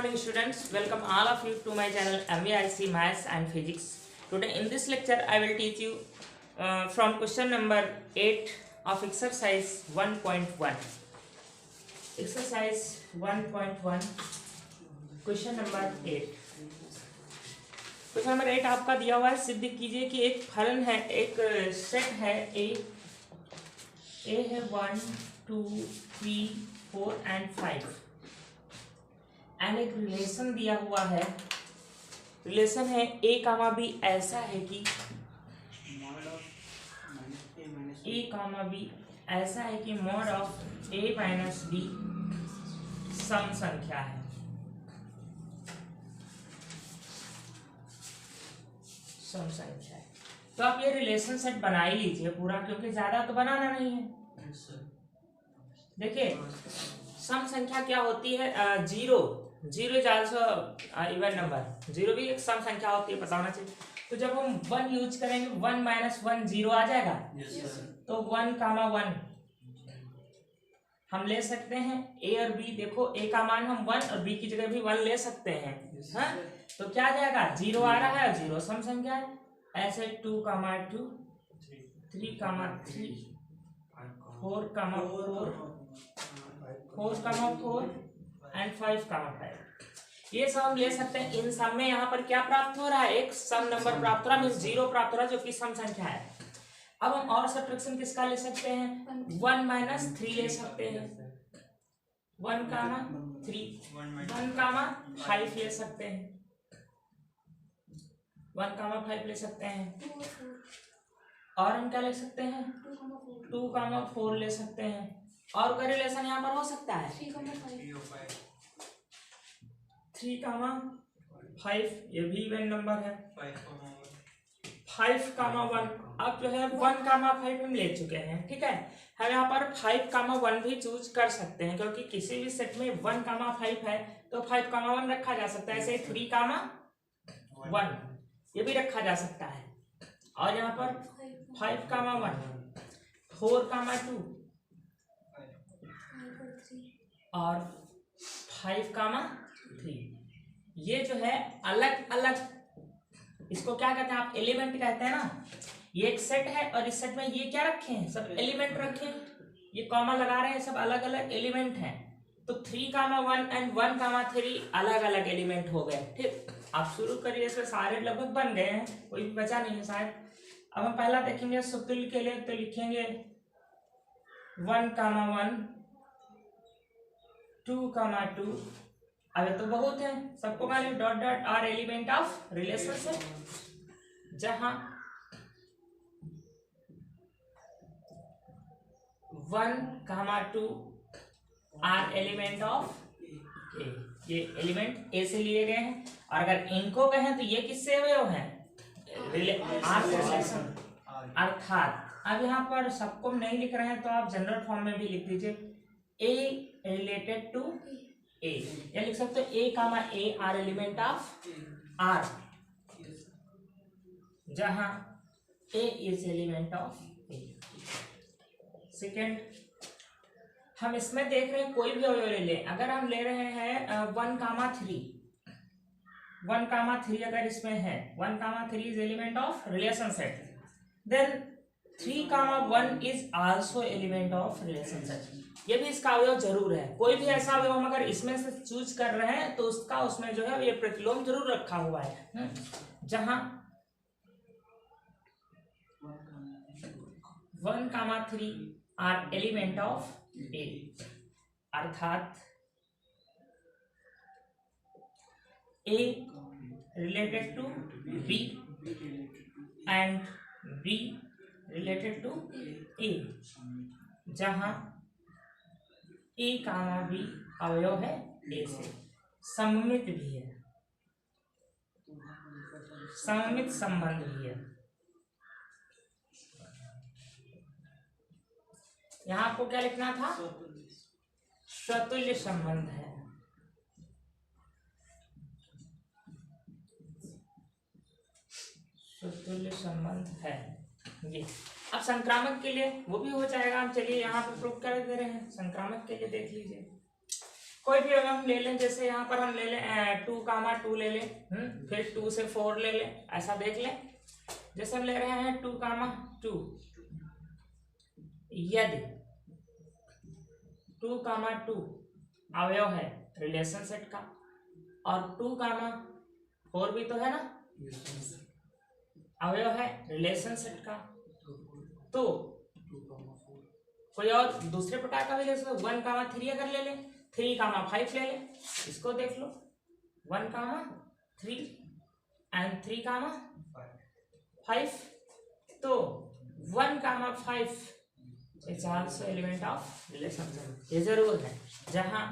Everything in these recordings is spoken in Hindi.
morning students, welcome all of you to my channel MAIC Maths and Physics. Today in this lecture I will teach you from question number 8 of exercise 1.1. Exercise 1.1 question number 8. Question number 8 आपका दिया हुआ है, सिद्ध कीजिए कि एक फलन है, एक सेट है ए है 1 2 3 4 and 5 एंड एक रिलेशन दिया हुआ है, रिलेशन है a कामा बी ऐसा है कि a कामा बी ऐसा है कि mod of a minus B सम संख्या है। सम संख्या है तो आप ये रिलेशन सेट बना ही लीजिए पूरा, क्योंकि ज्यादा तो बनाना नहीं है। देखिए सम संख्या क्या होती है, zero is also even number, zero भी एक सम संख्या होती है, पता होना चाहिए। तो जब हम 1 यूज करेंगे 1 माइनस 1 जीरो आ जाएगा। तो 1 कामा 1 हम ले सकते हैं, ए और बी, देखो ए का मान हम 1 और बी की जगह भी 1 ले सकते हैं। हाँ तो क्या आ जाएगा, जीरो आ रहा है, जीरो सम संख्या है। ऐसे 2 कामा 2 3 कामा 3 4 कामा 4 4 कामा 4 एंड 5 कामा 5, ये सब हम ले सकते हैं। इन सब में यहाँ पर क्या प्राप्त हो रहा है, एक सम नंबर प्राप्त हो रहा है, मीन्स जीरो प्राप्त हो रहा है, जो कि सम संख्या है। अब हम और सब्ट्रैक्शन किसका ले सकते हैं, 1 माइनस 3 ले सकते हैं, 1 कामा 3 1 कामा 5 ले सकते हैं, 1 कामा 5 ले सकते हैं। और हम क्या ले सकते हैं, 2 कामा 4 ले सकते हैं। और कोई रिलेशन यहाँ पर हो सकता है 3 कामा 5, ये भी इवन नंबर है। 5 कामा 1, अब जो है 1 कामा 5 हम ले चुके हैं, ठीक है। हम यहाँ पर 5 कामा 1 भी चूज कर सकते हैं, क्योंकि किसी भी सेट में 1 कामा 5 है तो 5 कामा 1 रखा जा सकता है। ऐसे 3 कामा 1 ये भी रखा जा सकता है। और यहाँ पर 5 कामा 1 4 कामा 2 और 5 कामा 3, ये जो है अलग अलग, इसको क्या कहते हैं आप, एलिमेंट कहते हैं ना। ये एक सेट है और इस सेट में ये क्या रखे हैं, सब एलिमेंट रखे हैं, ये कॉमा लगा रहे हैं, सब अलग अलग एलिमेंट हैं। तो 3 कामा 1 एंड 1 कामा 3 अलग अलग एलिमेंट हो गए। ठीक, आप शुरू करिए, इसमें सारे लगभग बन गए हैं, कोई भी बचा नहीं है शायद। अब हम पहला देखेंगे सुतुल के लिए, तो लिखेंगे 1 कामा 1 2 कामा 2, अब तो बहुत है, सबको मालूम dot dot are element of relationship, जहां 1 कामा 2 आर एलिमेंट ऑफ ए, ये एलिमेंट ए से लिए गए हैं। और अगर इनको कहें तो ये किससे हुए हैं, आर से रिलेशन। अर्थात अब यहाँ पर सबको नहीं लिख रहे हैं तो आप जनरल फॉर्म में भी लिख दीजिए, ए रिलेटेड टू ए, या लिख सकते हो A comma A R element of R, जहां A is element of A. Second, हम इसमें देख रहे हैं कोई भी अवयव ले लें, अगर हम ले रहे हैं 1 कामा 3 1 कामा 3 अगर इसमें है, 1 कामा 3 is element of relation set, then 3 कामा 1 is also element of relation set, ये भी इसका अवयव जरूर है। कोई भी ऐसा अवयव हम अगर इसमें से चूज कर रहे हैं तो उसका उसमें जो है ये प्रतिलोम जरूर रखा हुआ है, जहां 1 कामा 3 आर एलिमेंट ऑफ ए, अर्थात A related to B and B related to A, जहां ए कामा बी अवयव है ए से, सममित भी है, सममित संबंध भी है। यहां आपको क्या लिखना था, स्वतुल्य संबंध है। स्वतुल्य संबंध है ये। अब संक्रामक के लिए वो भी हो जाएगा, हम चलिए यहाँ पे प्रूफ कर दे रहे हैं। संक्रामक के लिए देख लीजिए, कोई भी अगर हम ले लें, जैसे यहाँ पर हम ले लें 2, 2 ले लें, फिर 2 से 4 ले लें, ऐसा देख लें। जैसे हम ले रहे हैं 2, 2, यदि 2, 2 अवयव है रिलेशन सेट का और 2, 4 भी तो है ना अवयव है रिलेशन सेट का, तो कोई और दूसरे प्रकार का भी ले सकते, 1, 3 अगर ले लें, 3, 5 ले लें, इसको देख लो 1, 3 एंड 3, 5, तो 1, 5 it's also element of relationship. ये जरूर है जहां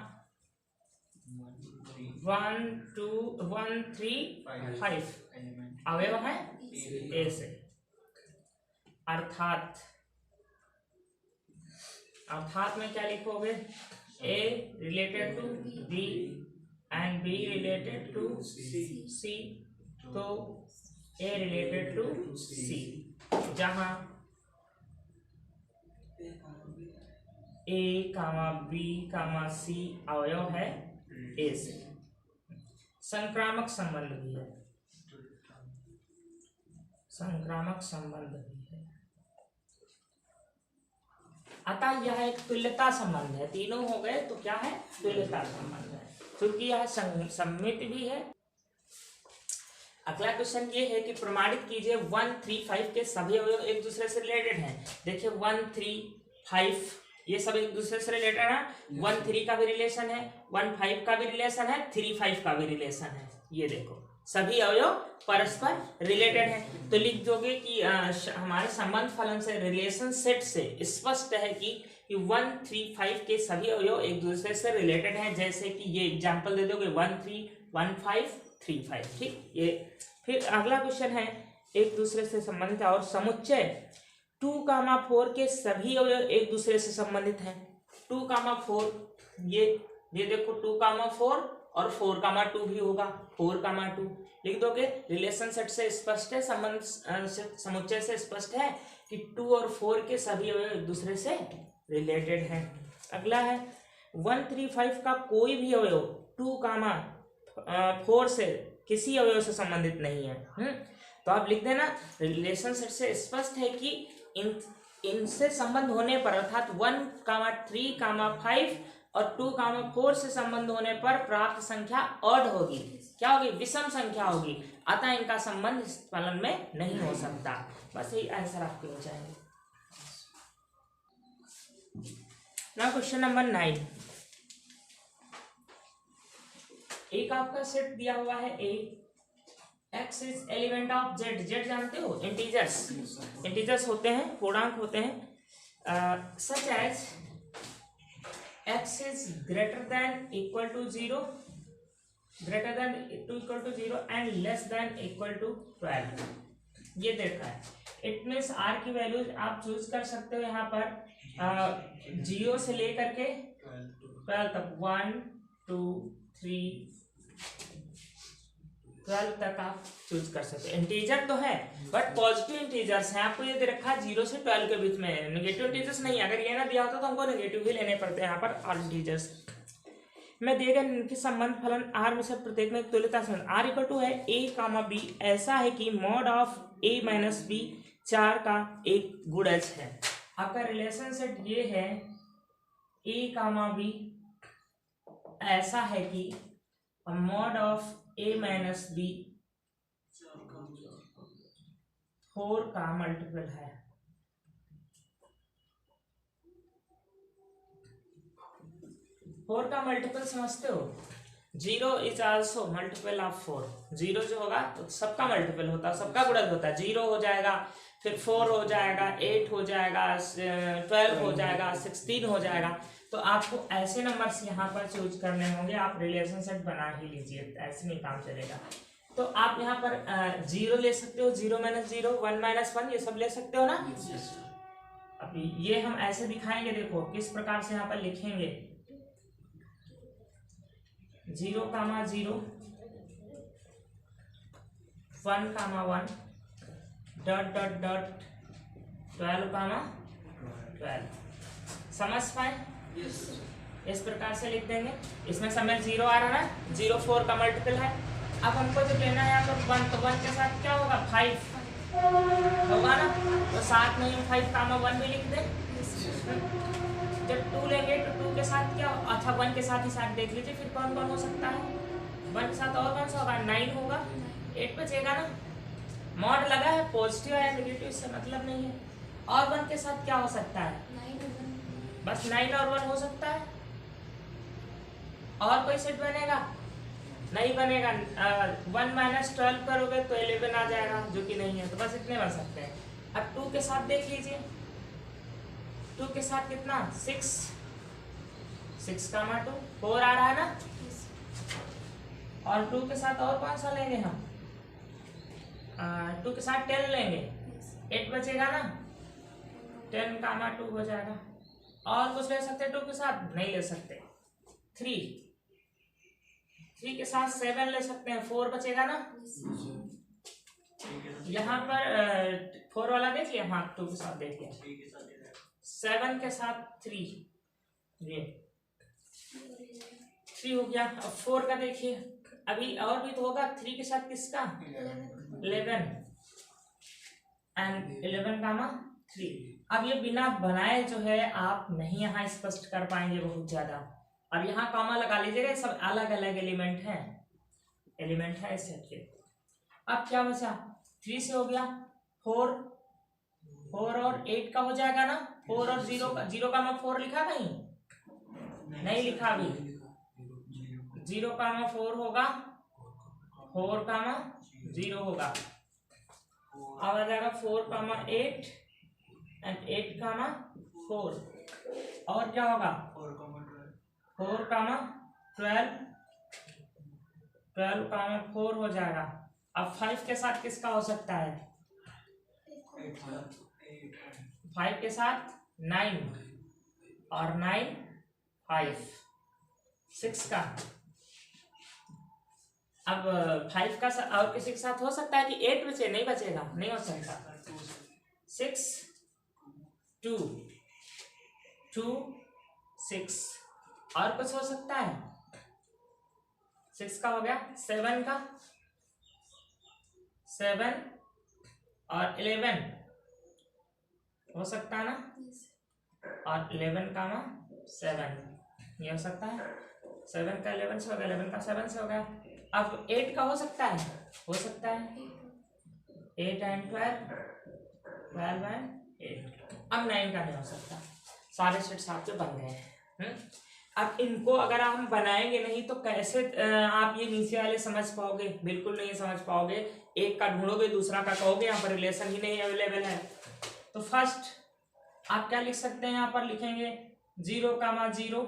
1, 2, 1, 3, 5 अवयव है ए से, अर्थात में क्या लिखोगे, A related to B and B related to C, तो ए रिलेटेड टू सी, जहां ए बी सी अवयव है ए से। संक्रामक संबंध भी है, संक्रामक संबंध भी है, अतः यह एक तुल्यता संबंध है। तीनों हो गए तो क्या है, तुल्यता संबंध है, क्योंकि यह सम्मित भी है। अगला क्वेश्चन ये है कि प्रमाणित कीजिए 1, 3, 5 के सभी अवयव एक दूसरे से रिलेटेड हैं। देखिए 1, 3, 5 ये सब एक दूसरे से रिलेटेड है। 1, 3 का भी रिलेशन है, 1, 5 का भी रिलेशन है, 3, 5 का भी रिलेशन है। ये देखो सभी अवयव परस्पर रिलेटेड है। तो लिख दोगे कि हमारे संबंध फलन से, रिलेशन सेट से स्पष्ट है कि 1, 3, 5 के सभी अवयव एक दूसरे से रिलेटेड हैं। जैसे कि ये एग्जांपल दे दोगे 1, 3, 1, 5, 3, 5, ठीक। ये फिर अगला क्वेश्चन है एक दूसरे से संबंधित और समुच्चय 2, 4 के सभी अवयव एक दूसरे से संबंधित हैं। 2, 4 ये देखो 2, 4 और 4, 2 भी होगा, 4, 2 लिख दोगे। रिलेशन सेट से स्पष्ट है, संबंध समुच्चय से स्पष्ट है कि 2 और 4 के सभी अवयव एक दूसरे से रिलेटेड हैं। अगला है 1, 3, 5 का कोई भी अवयव 2, 4 से किसी अवयव से संबंधित नहीं है। तो आप लिख देना रिलेशन सेट से स्पष्ट है कि इनसे संबंध होने पर, अर्थात 1, 3, 5 और 2, 4 से संबंध होने पर प्राप्त संख्या ऑड होगी। क्या होगी, विषम संख्या होगी, अतः इनका संबंध इस फलन में नहीं हो सकता। बस यही आंसर आपके हो जाएंगे। नाउ क्वेश्चन नंबर 9, एक आपका सेट दिया हुआ है A, X is element of Z. Z जानते हो, इंटीजर्स होते हैं, पूर्णांक होते हैं। Such as X is greater than equal to 0, greater than to equal to 0 and less than equal to 12। ये देखा है, इट मीन्स आर की वैल्यूज आप चूज कर सकते हो यहाँ पर 0 से लेकर के 12 तक, 1, 2, 3, 12 तक आप चूज कर सकते हो। इंटीजर तो है बट पॉजिटिव इंटीजर्स हैं, आपको ये दे रखा है 0 से 12 के बीच में, नेगेटिव इंटीजर्स नहीं। अगर ये ना दिया होता तो हमको नेगेटिव ही लेने पड़ते हैं यहाँ पर ऑल इंटीजर्स में। दिए गए इनके संबंध फलन आर में से प्रत्येक में तुल्यता संबंध आर इक्वल टू है ए, बी ऐसा है कि mod of A minus B 4 का एक गुणज है। आपका रिलेशन सेट ये है ए, बी ऐसा है कि mod of A minus B 4 का मल्टीपल है। फोर का मल्टीपल समझते हो, 0 इज आल्सो मल्टीपल ऑफ 4। 0 जो होगा तो सबका मल्टीपल होता है, सबका गुणज होता है। 0 हो जाएगा, फिर 4 हो जाएगा, 8 हो जाएगा, 12 हो जाएगा, 16 हो जाएगा। तो आपको ऐसे नंबर्स यहाँ पर चूज करने होंगे। आप रिलेशन सेट बना ही लीजिए, ऐसे नहीं काम चलेगा। तो आप यहाँ पर 0 ले सकते हो, 0 - 0, 1 - 1 ये सब ले सकते हो ना। अभी ये हम ऐसे दिखाएंगे, देखो किस प्रकार से यहाँ पर लिखेंगे। 0, 0, 1, 1 डॉट डॉट डॉट 12, 12 समझ पाए। इस प्रकार से लिख देंगे। इसमें समय 0 आ रहा है, 0 4 का मल्टीपल है। अब हमको जब लेना है यहाँ पर 1, तो 1 के साथ क्या होगा 5 होगा ना, तो साथ में 5 कामा 1 भी लिख दें। जब 2 लेंगे तो 2 के साथ क्या, अच्छा 1 के साथ ही साथ देख लीजिए फिर कौन कौन हो सकता है। 1 के साथ और कौन सा होगा, 9 होगा, 8 बचेगा ना। मॉड लगा है, पॉजिटिव या नेगेटिव इससे मतलब नहीं है। और 1 के साथ क्या हो सकता है, बस 9 और 1 हो सकता है। और कोई सेट बनेगा नहीं बनेगा। 1 - 12 करोगे तो 11 आ जाएगा, जो कि नहीं है, तो बस इतने बन सकते हैं। अब 2 के साथ देख लीजिए, 2 के साथ कितना 6, 6 का 2 4 आ रहा है ना। और 2 के साथ और कौन सा लेंगे हम, 2 के साथ 10 लेंगे, 8 बचेगा ना, 10 का 2 हो जाएगा। और कुछ ले सकते 2 के साथ, नहीं ले सकते। 3 के साथ 7 ले सकते हैं, 4 बचेगा ना। यहाँ पर 4 वाला देख लिया, हाँ 2 के साथ देख लिया। 7 के साथ 3, ये 3 हो गया। अब 4 का देखिए, अभी और भी तो होगा। 3 के साथ किसका 11 एंड 11 का 3। अब ये बिना बनाए जो है आप नहीं यहाँ स्पष्ट कर पाएंगे बहुत ज्यादा। अब यहाँ कॉमा लगा लीजिएगा, सब अलग अलग एलिमेंट है इस सेट के। अब क्या बचा, 3 से हो गया 4 और 8 का हो जाएगा ना। 4 और 0 का 4 लिखा कहीं, नहीं लिखा अभी। 0 का 4 होगा, 4 का 0 होगा। अब आ जाएगा 4 का 8 एंड 8 का 4। और क्या होगा 4 का 12, 12 का 4 हो जाएगा। अब 5 के साथ किसका हो सकता है, 5 के साथ 9 और 9 5 6 का। अब 5 का और किसी के साथ हो सकता है कि 8 बचे, नहीं बचेगा, नहीं हो सकता। 6 2 2 6 और कुछ हो सकता है, 6 का हो गया। 7 का 7 और 11 हो सकता है ना, और 11 का 7 ये हो सकता है। 7 का 11 से हो गया, 11 का 7 से हो गया। अब 8 का हो सकता है, 8 एंड 12 एंड 8। अब 9 का नहीं हो सकता। सारे सेट्स आपके बन गए हैं। अब इनको अगर हम बनाएंगे नहीं तो कैसे आप ये नीचे वाले समझ पाओगे, बिल्कुल नहीं समझ पाओगे। एक का ढूंढोगे, दूसरा का कहोगे, यहाँ पर रिलेशन ही नहीं अवेलेबल है। तो फर्स्ट आप क्या लिख सकते हैं, यहाँ पर लिखेंगे 0 का 0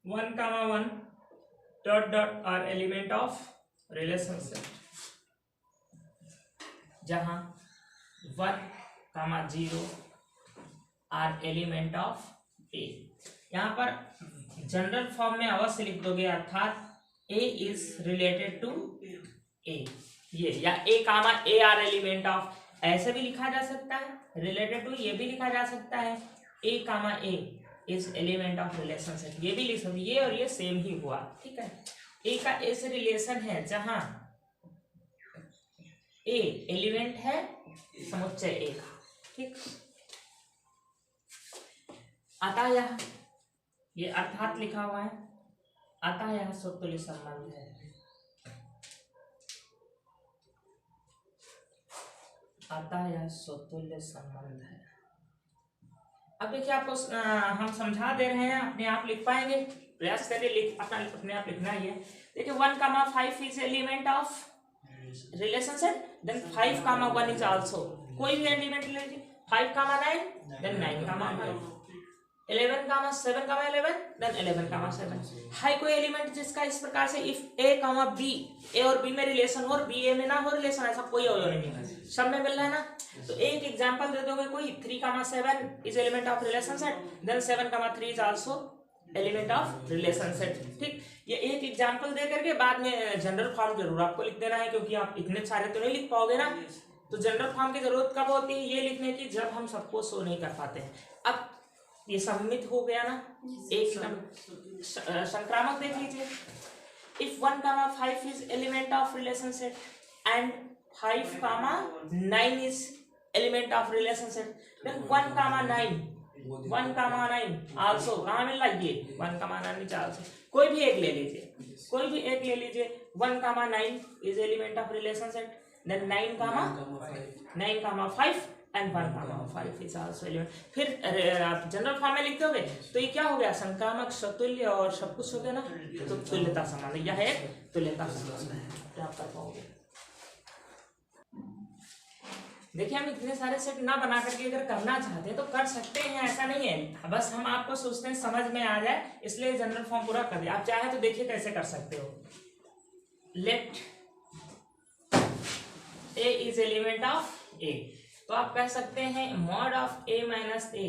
1 का 1 dot dot are element of relationship, जहां 1 का 0 आर एलिमेंट ऑफ ए। यहाँ पर जनरल फॉर्म में अवश्य लिख दोगे, अर्थात ए इज रिलेटेड टू ए, ये या ए comma A R element of, ऐसे भी लिखा जा सकता है। रिलेटेड टू ये भी लिखा जा सकता है, ए comma A is element of relationship, ये भी लिख सकते। ये और ये सेम ही हुआ, ठीक है। ए का ए से रिलेशन है जहां ए एलिमेंट है समुच्चय ए का, ठीक। अतः यह, ये अर्थात लिखा हुआ है, अतः यह स्वतुल्य संबंध है। अतः यह स्वतुल्य संबंध है। अब देखिए आपको हम समझा दे रहे हैं, अपने आप लिख पाएंगे, प्रयास करिए अपने आप लिखना ही है। देखिए 1 का 5 is element of relationship, then 5 का 1 इज आल्सो, कोई भी एलिमेंट ले लीजिए। 5 का 9 देन 9 का 5, 11 का 7 का 11 देन 11 का 7 है। कोई एलिमेंट जिसका इस प्रकार से इफ ए कामा बी, ए और बी में रिलेशन हो और बी ए में ना हो रिलेशन, ऐसा कोई और नहीं है, सब में मिल रहा है ना। तो एक एग्जांपल दे दोगे कोई, 3 का 7 is element of relationship, then 7 का 3 is also element of relationship, ठीक। ये एक एग्जांपल दे करके बाद में जनरल फॉर्म जरूर आपको लिख देना है, क्योंकि आप इतने सारे तो नहीं लिख पाओगे ना। तो जनरल फॉर्म की जरूरत कब होती है, ये लिखने की, जब हम सबको शो नहीं कर पाते हैं। अब ये सममित हो गया ना, एक संक्रामक देख लीजिए। If 1,5 is element of relation set and 5,9 is element of relation set, then 1,9 also कहाँ मिल रहा है, ये 1,9 आल्सो, कोई भी एक ले लीजिए, कोई भी एक ले लीजिए, 1,9 is element of relation set, then 9,5 and 1,5 is also element. फिर आप जनरल फॉर्म में लिख दोगे तो ये क्या हो गया, संक्रामक, सतुल्य और सब कुछ हो गया ना, तो तुल्यता संबंध, यह एक तुल्यता संबंध है, क्या आप कर पाओगे। देखिए हम इतने सारे सेट ना बना करके अगर करना चाहते हैं तो कर सकते हैं, ऐसा नहीं है, बस हम आपको सोचते हैं समझ में आ जाए इसलिए जनरल फॉर्म पूरा कर दिया। आप चाहे तो देखिए कैसे कर सकते हो। Let A is element of A, तो आप कह सकते हैं mod of A minus A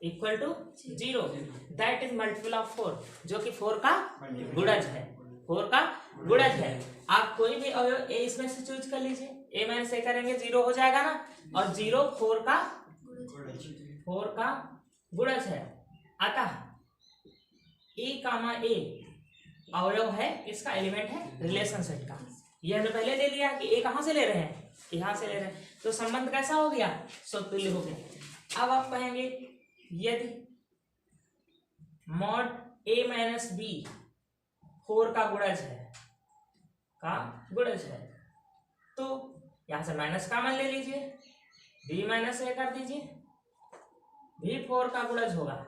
equal to 0, that is multiple of 4, जो कि 4 का गुणज है, 4 का गुणज है। आप कोई भी अवयव ए इसमें से चूज कर लीजिए, ए माइनस ए करेंगे 0 हो जाएगा ना, और 0 4 का गुणज है। अतः ए कामा ए अवयव है, इसका एलिमेंट है रिलेशन सेट का। ये हमने पहले ले लिया कि ए कहां से ले रहे हैं, यहां से ले रहे हैं, तो संबंध कैसा हो गया, सतुल्य हो गया। अब आप कहेंगे यदि मॉड ए माइनस बी 4 का गुणज है, तो यहां से माइनस कॉमन ले लीजिए, बी माइनस ए कर दीजिए, भी 4 का गुणज होगा,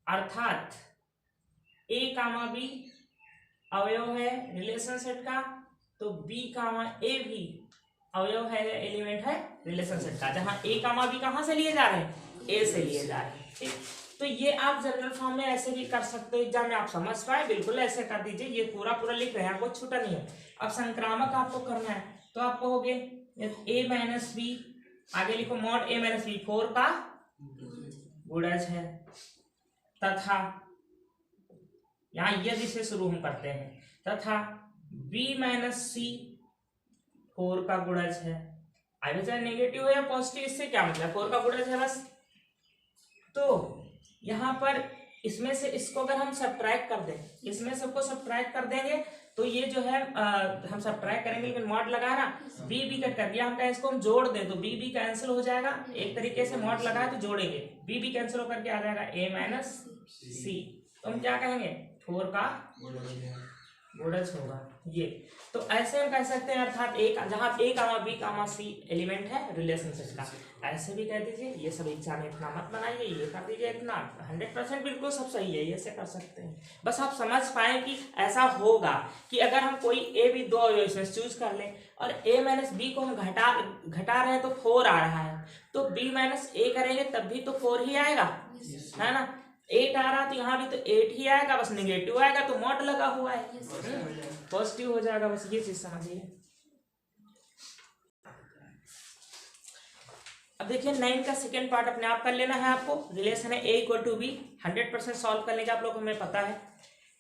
अर्थात ए कामा बी अवयव है रिलेशन सेट का, तो बी कामा ए भी अवयव है, एलिमेंट है रिलेशन सेट का, जहां ए कामा बी कहां से लिए जा रहे हैं, ए से लिए जा रहे हैं। ठीक, तो ये आप जनरल फॉर्म में ऐसे भी कर सकते हो, एग्जाम में आप समझ पाए बिल्कुल ऐसे कर दीजिए, ये पूरा लिख रहे हैं, आपको छूटा नहीं है। अब संक्रामक आपको करना है तो आप कहोगे ए माइनस बी, आगे लिखो मॉड ए माइनस बी 4 का गुणज है, तथा यहाँ यदि से शुरू हम करते हैं, तथा b माइनस सी 4 का गुणज है। आगे चाहे नेगेटिव हो या पॉजिटिव, इससे क्या मतलब, 4 का गुणज है बस। तो यहाँ पर इसमें से इसको अगर हम सब्ट्रैक्ट कर दें, इसमें सबको सब्ट्रैक्ट कर देंगे तो ये जो है हम सब्ट्रैक्ट करेंगे, लेकिन मॉड लगा ना, बी कट कर दिया, हम इसको हम जोड़ दें तो बी कैंसिल हो जाएगा, एक तरीके से मॉड लगाए तो जोड़ेंगे, बी कैंसिल होकर के आ जाएगा ए माइनस सी, तो हम क्या कहेंगे 4 का गुणज होगा ये। तो ऐसे हम कह सकते हैं, अर्थात एक जहां A comma B comma C element है रिलेशन सेट का, ऐसे भी कह दीजिए। ये सब एग्जाम इतना मत बनाइए, ये कर दीजिए इतना, 100% बिल्कुल सब सही है, ये से कर सकते हैं। बस आप समझ पाए कि ऐसा होगा कि अगर हम कोई ए बी दो अवयव चूज कर लें और ए माइनस बी को हम घटा रहे हैं तो 4 आ रहा है, तो बी माइनस ए करेंगे तब भी तो 4 ही आएगा, है ना। 8 आ रहा तो यहाँ भी तो 8 ही आएगा, बस निगेटिव आएगा तो मॉड लगा हुआ है, पॉजिटिव हो जाएगा, बस ये चीज समझिए। अब देखिए 9 का सेकेंड पार्ट अपने आप कर लेना है आपको, रिलेशन है a equal to B, 100% solve करने का आप लोग हमें पता है।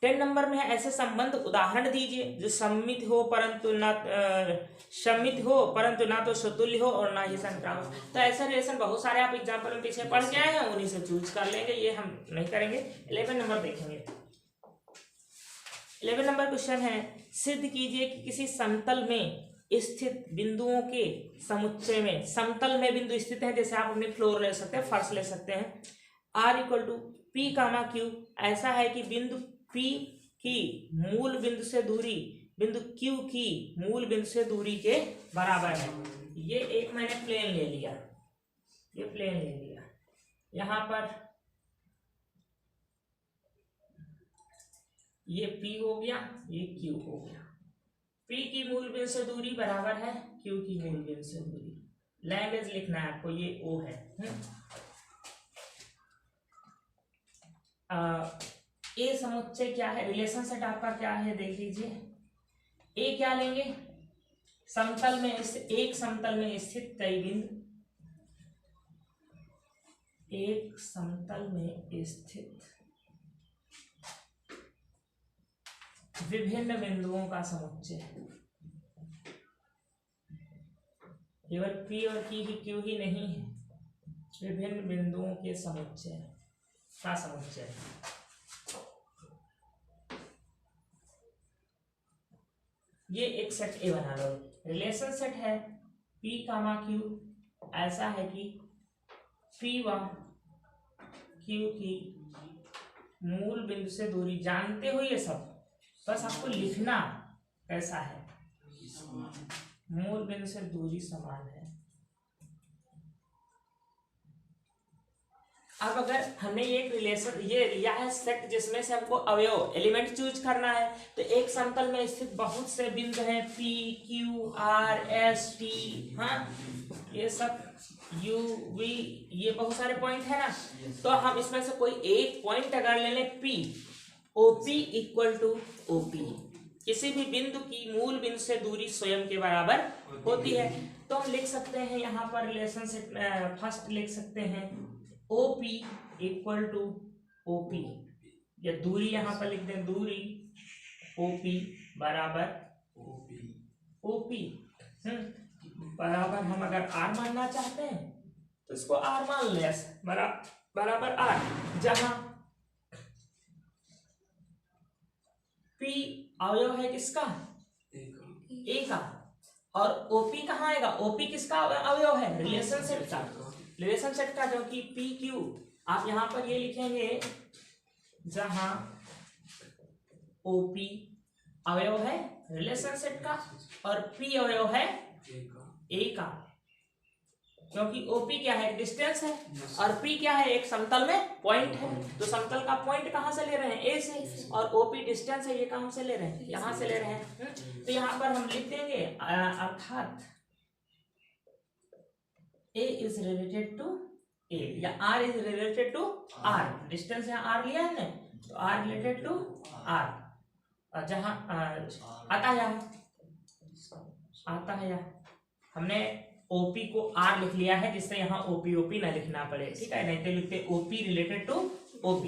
10 नंबर में है ऐसे संबंध उदाहरण दीजिए जो सम्मित हो परंतु ना तो सतुल्य हो और ना ही संक्रामक। तो ऐसे रिलेशन बहुत सारे आप एग्जाम्पल में पीछे पढ़ के आए हैं, उन्हीं से चूज कर लेंगे, ये हम नहीं करेंगे। 11 नंबर देखेंगे। 11 नंबर क्वेश्चन है, सिद्ध कीजिए कि किसी समतल में स्थित बिंदुओं के समुच्चय में, समतल में बिंदु स्थित हैं, जैसे आप अपने फ्लोर ले सकते हैं, फर्श ले सकते हैं, r equal to P comma Q, ऐसा है कि बिंदु P की मूल बिंदु से दूरी बिंदु Q की मूल बिंदु से दूरी के बराबर है। ये एक मैंने प्लेन ले लिया, ये प्लेन ले लिया, यहाँ पर ये P हो गया, ये Q हो गया। P की मूल बिंदु से दूरी बराबर है Q की मूल बिंदु से दूरी, लैंग्वेज लिखना है आपको, ये O है। ए समुच्चय क्या है, रिलेशन सेट आपका क्या है देख लीजिए। ए क्या लेंगे, समतल में एक समतल में स्थित कई बिंदु, एक समतल में स्थित विभिन्न बिंदुओं का समुच्चय, केवल P और Q ही नहीं है, विभिन्न बिंदुओं के समुच्चय का समुच्चय। ये एक सेट ए बना लो। रिलेशन सेट है P, Q। ऐसा है कि P1 Q की मूल बिंदु से दूरी, जानते हो ये सब, बस आपको लिखना कैसा है। मूल बिंदु से दूरी समान है। अब अगर हमने ये रिलेशन ये लिया है सेट जिसमें से हमको अवयव एलिमेंट चूज करना है, तो एक समतल में स्थित बहुत से बिंदु हैं P, Q, R, S, T, हाँ ये सब U, V, ये बहुत सारे पॉइंट है ना। तो हम इसमें से कोई एक पॉइंट अगर ले लें P, OP equal to OP, किसी भी बिंदु की मूल बिंदु से दूरी स्वयं के बराबर होती है, तो हम लिख सकते हैं यहाँ पर रिलेशन सेट फर्स्ट लिख सकते हैं OP इक्वल टू OP, या दूरी यहाँ पर लिख दें, दूरी OP बराबर OP बराबर, हम अगर R मानना चाहते हैं तो इसको R मान ले, बराबर R, जहां P अवयव है किसका, A का, और OP कहाँ आएगा, OP किसका अवयव है, रिलेशन सेट का, रिलेशन सेट का, जो कि PQ आप यहाँ पर ये लिखेंगे जहां OP अवयव है रिलेशन सेट का और P अवयव है A का, क्योंकि OP क्या है, डिस्टेंस है, और P क्या है, एक समतल में पॉइंट है। तो समतल का पॉइंट कहाँ से ले रहे हैं, A से, और OP डिस्टेंस है, ये कहाँ से ले रहे हैं, यहाँ से ले रहे हैं। तो यहाँ पर हम लिख देंगे अर्थात A is related to A, या R is related to R, distance यहाँ R लिया है ना, तो R रिलेटेड टू R, और जहाँ आता है हमने OP को R लिख लिया है, जिससे यहाँ OP ना लिखना पड़े, ठीक है, नहीं तो लिखते OP रिलेटेड टू OP।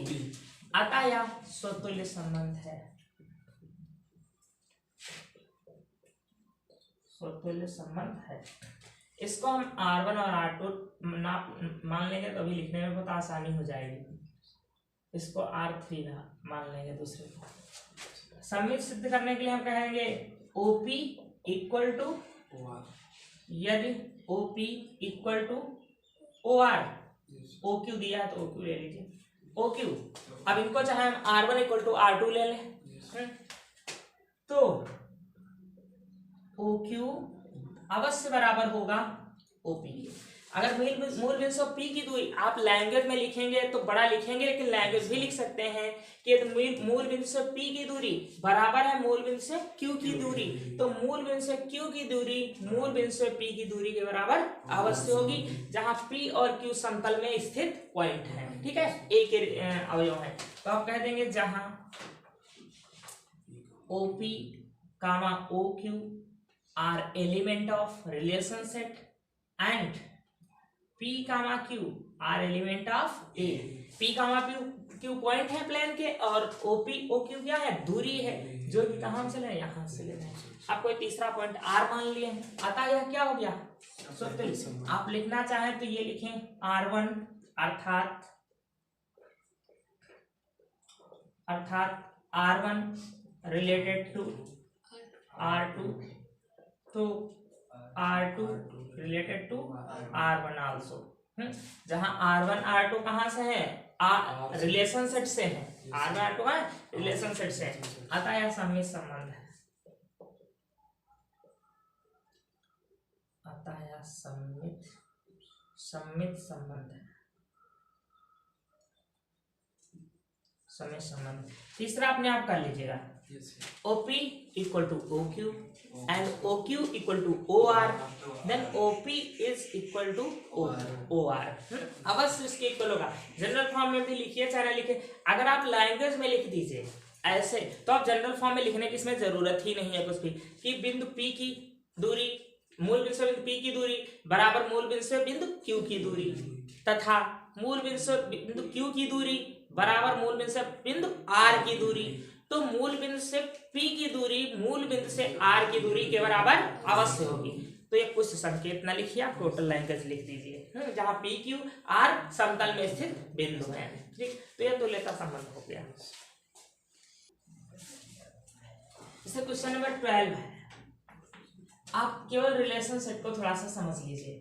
आता या स्वतुल्य संबंध है, स्वतुल्य संबंध है, इसको हम R1 और R2 मान लेंगे तो अभी लिखने में बहुत आसानी हो जाएगी, इसको R3 मान लेंगे दूसरे को। सममित सिद्ध करने के लिए हम कहेंगे OP इक्वल टू, यदि OP equal to OR, OQ दिया है तो OQ ले लीजिए, OQ। अब इनको चाहे हम R1 इक्वल टू R2 ले लें, तो OQ अवश्य बराबर होगा OP के। अगर मूल बिंदु से P की दूरी आप लैंग्वेज में लिखेंगे तो बड़ा लिखेंगे, लेकिन लैंग्वेज भी लिख सकते हैं कि मूल बिंदु से P की दूरी बराबर है मूल बिंदु से Q की दूरी, तो मूल बिंदु से Q की दूरी मूल बिंदु से P की दूरी के बराबर अवश्य होगी, जहां P और Q समतल में स्थित पॉइंट है, ठीक है, A के अवयव है। तो आप कह देंगे जहां OP, OQ are element of relation set and P, Q are element of A। P, Q point है प्लेन के, और OP, OQ क्या है, दूरी है, जो कि कहाँ से ले, यहाँ से ले रहे हैं। आप कोई तीसरा पॉइंट R मान लिए हैं, अतः यह क्या हो गया, स्वतुल्य। आप लिखना चाहें तो ये लिखें R1 अर्थात R1 रिलेटेड टू R2, तो R2 related to R1 also, जहां R1 R2 कहां से है, रिलेशन सेट से है, R1 R2 है रिलेशन सेट से है, अतः यह सममित संबंध है, अतः यह सममित संबंध है, सममित संबंध। तीसरा अपने आप कर लीजिएगा, OP equal to OQ and OQ equal to OR, then OP is equal to OR, अवश्य इसके इक्वल होगा। जनरल फॉर्म में भी लिखिए चाहे ना लिखिए, अगर आप लैंग्वेज में लिख दीजिए ऐसे, तो आप जनरल फॉर्म में लिखने की इसमें जरूरत ही नहीं है कुछ भी, कि बिंदु P की दूरी मूल बिंदु से बिंदु P की दूरी बराबर मूल बिंदु से बिंदु Q की दूरी, तथा मूल बिंदु से बिंदु Q की दूरी बराबर मूल बिंदु से बिंदु R की दूरी, तो मूल बिंदु से P की दूरी मूल बिंदु से R की दूरी के बराबर अवश्य होगी। तो ये कुछ संकेत ना लिखिए, आप टोटल लैंग्वेज लिख दीजिए, जहाँ पी क्यू आर समतल में स्थित बिंदु है। ठीक, तो ये तुल्यता संबंध हो गया। जैसे क्वेश्चन नंबर 12 है, आप केवल रिलेशन सेट को थोड़ा सा समझ लीजिए।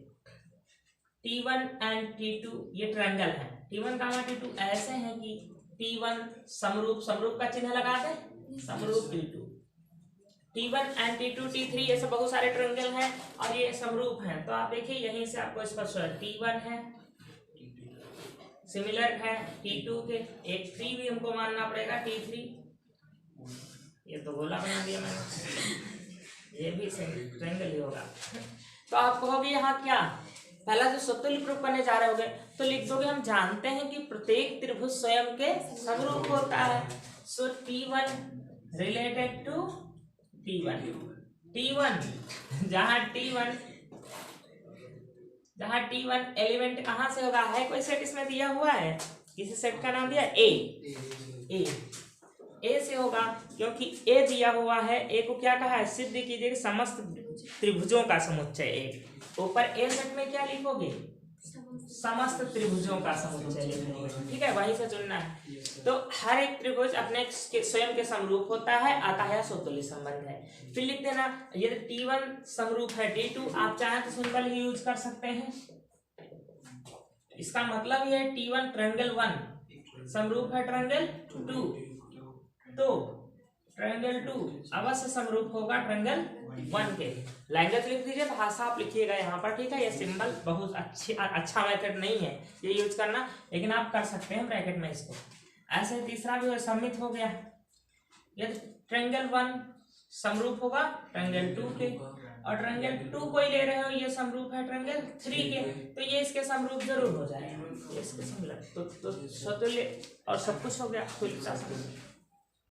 T1 एंड T2 ये ट्रायंगल है, T1 कामा T2 ऐसे हैं कि T1 समरूप का चिन्ह लगा दें, समरूप T2, T1 and T2 T3 ये सब बहुत सारे ट्रायंगल हैं और ये समरूप हैं। तो आप देखिए यहीं से आपको स्पष्ट है, T1 है सिमिलर है T2 के, एक 3 भी हमको मानना पड़ेगा, T3 ये तो गोला बना दिया मैंने, ये भी ट्रायंगल ही होगा। तो आप कहोगे यहाँ क्या, पहला जो स्वतुल्य प्रूफ करने जा रहे होगे तो लिख दोगे हम जानते हैं कि प्रत्येक त्रिभुज स्वयं के समरूप होता है। सो T1 रिलेटेड टू T1 जहाँ T1 एलिमेंट कहाँ से होगा, है कोई सेट इसमें दिया हुआ है, किसी सेट का नाम दिया ए से होगा, क्योंकि ए दिया हुआ है। ए को क्या कहा है, सिद्ध कीजिए समस्त त्रिभुजों का समुच्चय ए। ऊपर ए सेट में क्या लिखोगे, समस्त त्रिभुजों का समुच्चय लिखोगे। ठीक है, वहीं से चुनना है। तो हर एक त्रिभुज अपने स्वयं के समरूप होता है, अतः यह स्वतुल्य संबंध है। फिर लिख देना यदि T1 समरूप है T2, आप चाहे तो सिंबल ही यूज कर सकते हैं। इसका मतलब यह है T1 ट्रायंगल 1 समरूप है ट्रायंगल 2, तो ट्रायंगल 2 अवश्य समरूप होगा ट्रायंगल 1 के। लैंग्वेज लिख दीजिए, भाषा आप लिखिएगा यहाँ पर। ठीक है, ये सिंबल बहुत अच्छा मेथड नहीं है ये यूज करना, लेकिन आप कर सकते हैं ब्रैकेट में इसको। ऐसे तीसरा भी सम्मित हो गया, यदि ट्रायंगल 1 समरूप होगा ट्रायंगल 2 के, और ट्रायंगल 2 कोई ले रहे हो ये समरूप है ट्रायंगल 3 के, तो ये इसके समरूप जरूर हो जाएगा, इसके समरूप तो स्वतुल्य और सब कुछ हो गया तुल्यता।